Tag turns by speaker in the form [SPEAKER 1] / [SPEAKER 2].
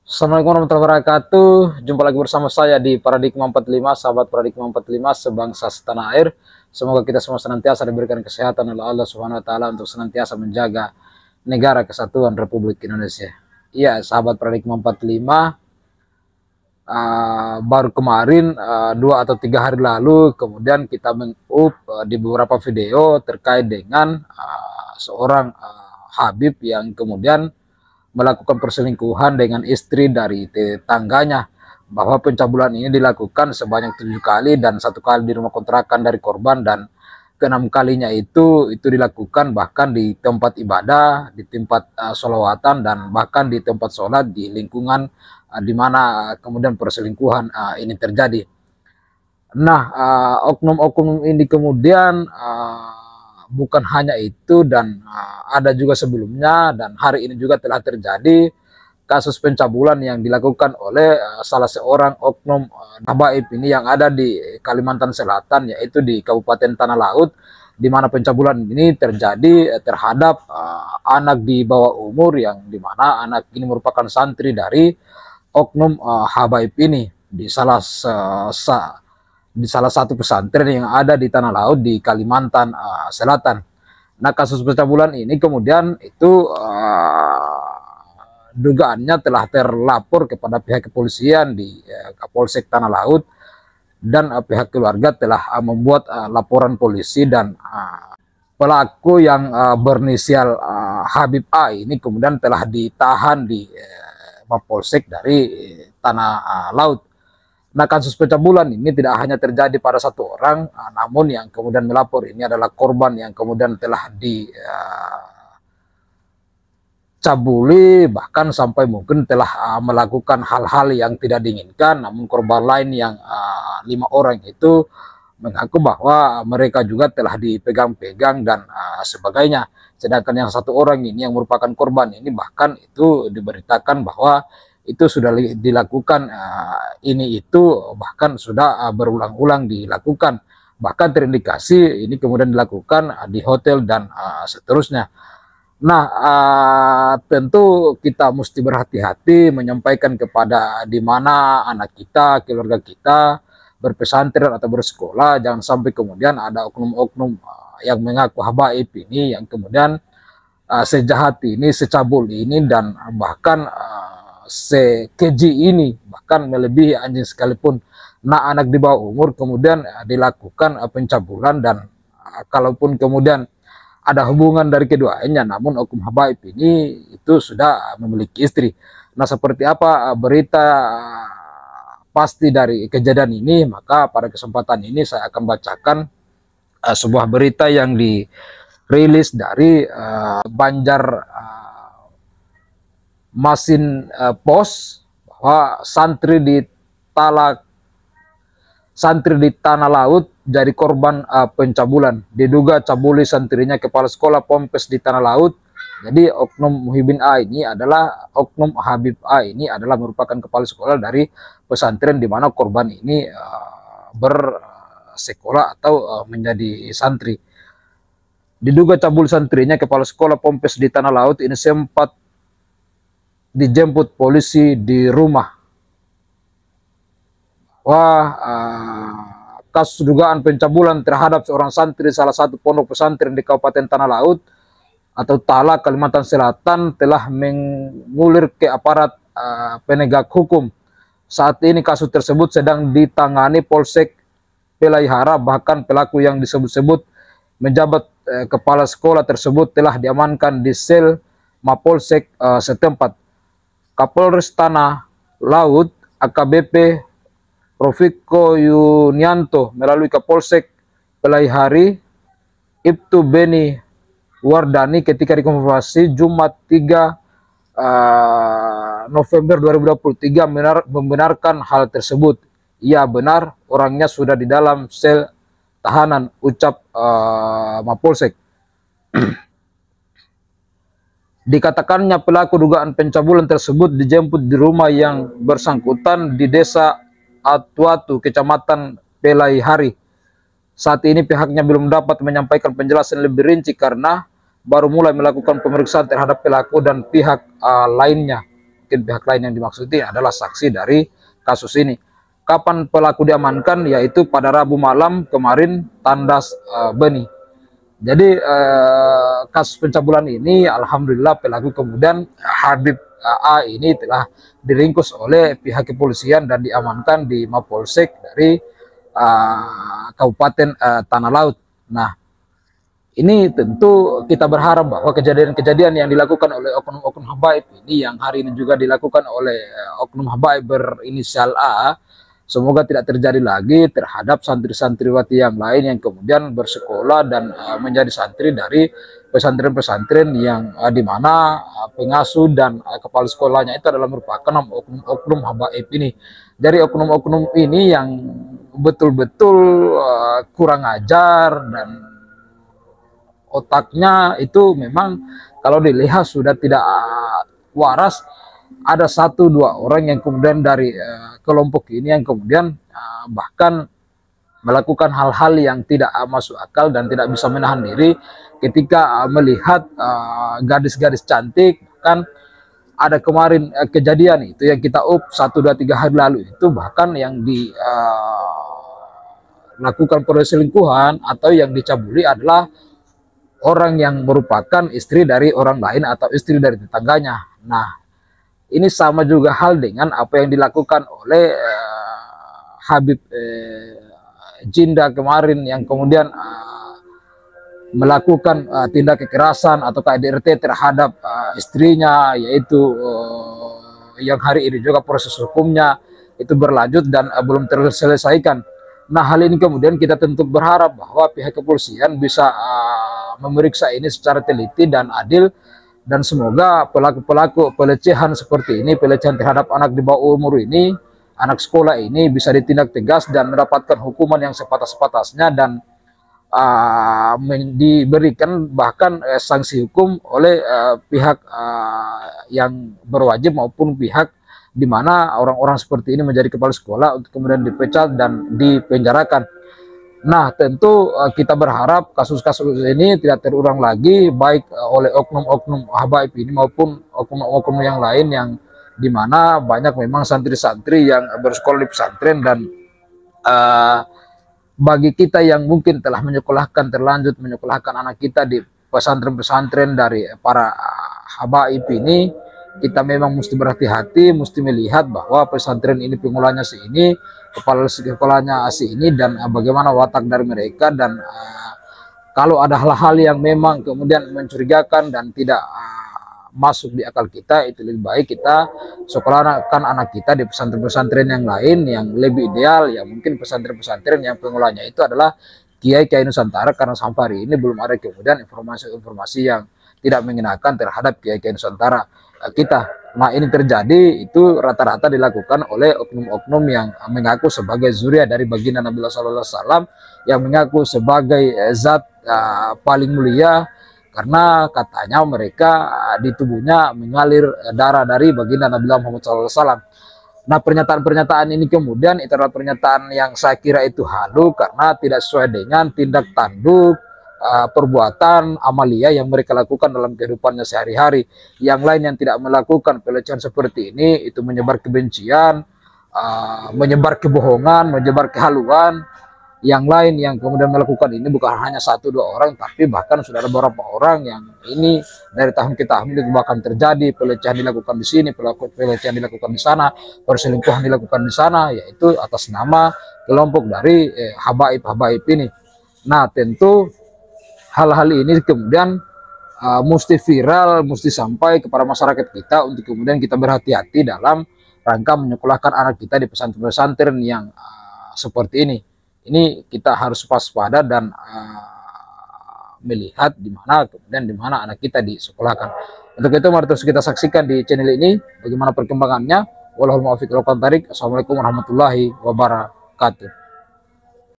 [SPEAKER 1] Assalamualaikum warahmatullahi wabarakatuh. Jumpa lagi bersama saya di Paradigma 45, sahabat Paradigma 45 sebangsa setanah air. Semoga kita semua senantiasa diberikan kesehatan oleh Allah Subhanahu wa taala untuk senantiasa menjaga negara kesatuan Republik Indonesia. Iya, sahabat Paradigma 45, baru kemarin 2 atau 3 hari lalu kemudian kita mengup di beberapa video terkait dengan seorang Habib yang kemudian melakukan perselingkuhan dengan istri dari tetangganya, bahwa pencabulan ini dilakukan sebanyak 7 kali dan 1 kali di rumah kontrakan dari korban, dan ke-6 kalinya itu dilakukan bahkan di tempat ibadah, di tempat sholawatan, dan bahkan di tempat sholat di lingkungan di mana kemudian perselingkuhan ini terjadi. Nah, oknum-oknum ini kemudian bukan hanya itu, dan ada juga sebelumnya, dan hari ini juga telah terjadi kasus pencabulan yang dilakukan oleh salah seorang oknum habaib ini yang ada di Kalimantan Selatan, yaitu di Kabupaten Tanah Laut, di mana pencabulan ini terjadi terhadap anak di bawah umur, yang dimana anak ini merupakan santri dari oknum habaib ini di salah satu pesantren yang ada di Tanah Laut di Kalimantan Selatan. Nah, kasus pencabulan ini kemudian itu dugaannya telah terlapor kepada pihak kepolisian di Kapolsek Tanah Laut, dan pihak keluarga telah membuat laporan polisi, dan pelaku yang berinisial Habib A ini kemudian telah ditahan di Mapolsek dari Tanah Laut. Nah, kasus pencabulan ini tidak hanya terjadi pada satu orang, namun yang kemudian melapor ini adalah korban yang kemudian telah dicabuli, bahkan sampai mungkin telah melakukan hal-hal yang tidak diinginkan. Namun korban lain yang 5 orang itu mengaku bahwa mereka juga telah dipegang-pegang dan sebagainya. Sedangkan yang 1 orang ini yang merupakan korban ini bahkan itu diberitakan bahwa itu sudah dilakukan ini itu bahkan sudah berulang-ulang dilakukan, bahkan terindikasi ini kemudian dilakukan di hotel dan seterusnya. Nah, tentu kita mesti berhati-hati menyampaikan kepada di mana anak kita, keluarga kita berpesantren atau bersekolah, jangan sampai kemudian ada oknum-oknum yang mengaku habaib ini yang kemudian sejahat ini, secabul ini, dan bahkan sekeji ini, bahkan melebihi anjing sekalipun. Nah, anak di bawah umur kemudian dilakukan pencabulan, dan kalaupun kemudian ada hubungan dari keduanya, namun oknum habaib ini itu sudah memiliki istri. Nah, seperti apa berita pasti dari kejadian ini, maka pada kesempatan ini saya akan bacakan sebuah berita yang dirilis dari Banjar Masin Pos, bahwa santri di Tanah Laut jadi korban pencabulan. Diduga cabuli santrinya kepala sekolah Pompes di Tanah Laut. Jadi oknum Muhibin A ini adalah oknum Habib A ini adalah merupakan kepala sekolah dari pesantren di mana korban ini bersekolah atau menjadi santri. Diduga cabul santrinya kepala sekolah Pompes di Tanah Laut ini sempat dijemput polisi di rumah. Kasus dugaan pencabulan terhadap seorang santri salah satu pondok pesantren di Kabupaten Tanah Laut atau Tala, Kalimantan Selatan telah mengulir ke aparat penegak hukum. Saat ini kasus tersebut sedang ditangani Polsek Pelaihara, bahkan pelaku yang disebut-sebut menjabat kepala sekolah tersebut telah diamankan di sel Mapolsek setempat. Kapolres Tanah Laut AKBP Profiko Yunianto melalui Kapolsek Pelaihari Ibtu Beni Wardani ketika dikonfirmasi Jumat 3 November 2023 membenarkan hal tersebut. Iya benar, orangnya sudah di dalam sel tahanan, ucap Mapolsek. Dikatakannya pelaku dugaan pencabulan tersebut dijemput di rumah yang bersangkutan di Desa Atuatu, Kecamatan Pelaihari. Saat ini pihaknya belum dapat menyampaikan penjelasan lebih rinci karena baru mulai melakukan pemeriksaan terhadap pelaku dan pihak lainnya. mungkin pihak lain yang dimaksud ini adalah saksi dari kasus ini. Kapan pelaku diamankan? Yaitu pada Rabu malam kemarin, Tandas Beni. Jadi kasus pencabulan ini alhamdulillah pelaku kemudian Habib A ini telah diringkus oleh pihak kepolisian dan diamankan di Mapolsek dari Kabupaten Tanah Laut. Nah, ini tentu kita berharap bahwa kejadian-kejadian yang dilakukan oleh oknum-oknum habaib ini, yang hari ini juga dilakukan oleh oknum habaib berinisial A, semoga tidak terjadi lagi terhadap santri-santriwati yang lain yang kemudian bersekolah dan menjadi santri dari pesantren-pesantren yang dimana pengasuh dan kepala sekolahnya itu adalah merupakan oknum-oknum habaib ini. Dari oknum-oknum ini yang betul-betul kurang ajar dan otaknya itu memang kalau dilihat sudah tidak waras. Ada 1-2 orang yang kemudian dari kelompok ini yang kemudian bahkan melakukan hal-hal yang tidak masuk akal dan tidak bisa menahan diri ketika melihat gadis-gadis cantik. Bahkan ada kemarin kejadian itu yang kita 1, 2, 3 hari lalu itu, bahkan yang dilakukan perselingkuhan atau yang dicabuli adalah orang yang merupakan istri dari orang lain atau istri dari tetangganya. Nah, ini sama juga hal dengan apa yang dilakukan oleh Habib Jinda kemarin yang kemudian melakukan tindak kekerasan atau KDRT terhadap istrinya, yaitu yang hari ini juga proses hukumnya itu berlanjut dan belum terselesaikan. Nah, hal ini kemudian kita tentu berharap bahwa pihak kepolisian bisa memeriksa ini secara teliti dan adil, dan semoga pelaku-pelaku pelecehan seperti ini, pelecehan terhadap anak di bawah umur ini, anak sekolah ini bisa ditindak tegas dan mendapatkan hukuman yang sepatas-patasnya dan diberikan bahkan sanksi hukum oleh pihak yang berwajib maupun pihak di mana orang-orang seperti ini menjadi kepala sekolah untuk kemudian dipecat dan dipenjarakan. Nah, tentu kita berharap kasus-kasus ini tidak terulang lagi, baik oleh oknum-oknum habaib ini maupun oknum-oknum yang lain yang dimana banyak memang santri-santri yang bersekolah di pesantren. Dan bagi kita yang mungkin telah terlanjut menyekolahkan anak kita di pesantren-pesantren dari para habaib ini, kita memang mesti berhati-hati, mesti melihat bahwa pesantren ini pengolahnya ini, kepala sekolahnya ini, dan bagaimana watak dari mereka. Dan kalau ada hal-hal yang memang kemudian mencurigakan dan tidak masuk di akal kita, itu lebih baik kita sekolahkan anak kita di pesantren-pesantren yang lain yang lebih ideal, ya mungkin pesantren-pesantren yang pengolahnya itu adalah Kiai-Kiai Nusantara, karena sampai hari ini belum ada kemudian informasi-informasi yang tidak mengenakan terhadap Kiai-Kiai Nusantara kita. Nah, ini terjadi itu rata-rata dilakukan oleh oknum-oknum yang mengaku sebagai zuriat dari baginda Nabi Sallallahu Alaihi Wasallam, yang mengaku sebagai zat paling mulia karena katanya mereka di tubuhnya mengalir darah dari baginda Nabi Muhammad SAW. Nah, pernyataan-pernyataan ini kemudian itu adalah pernyataan yang saya kira itu halu karena tidak sesuai dengan tindak tanduk perbuatan amalia yang mereka lakukan dalam kehidupannya sehari-hari. Yang lain yang tidak melakukan pelecehan seperti ini itu menyebar kebencian, menyebar kebohongan, menyebar kehaluan. Yang lain yang kemudian melakukan ini bukan hanya 1-2 orang, tapi bahkan sudah ada beberapa orang yang ini dari tahun ke tahun itu bahkan terjadi pelecehan dilakukan di sini, pelecehan dilakukan di sana, perselingkuhan dilakukan di sana, yaitu atas nama kelompok dari habaib-habaib ini. Nah, tentu hal-hal ini kemudian mesti viral, mesti sampai kepada masyarakat kita untuk kemudian kita berhati-hati dalam rangka menyekolahkan anak kita di pesantren-pesantren yang seperti ini. Ini kita harus waspada dan melihat di mana anak kita disekolahkan. Untuk itu mari terus kita saksikan di channel ini bagaimana perkembangannya. Wallahul muwaffiq ila aqwamit thoriq. Assalamualaikum warahmatullahi wabarakatuh.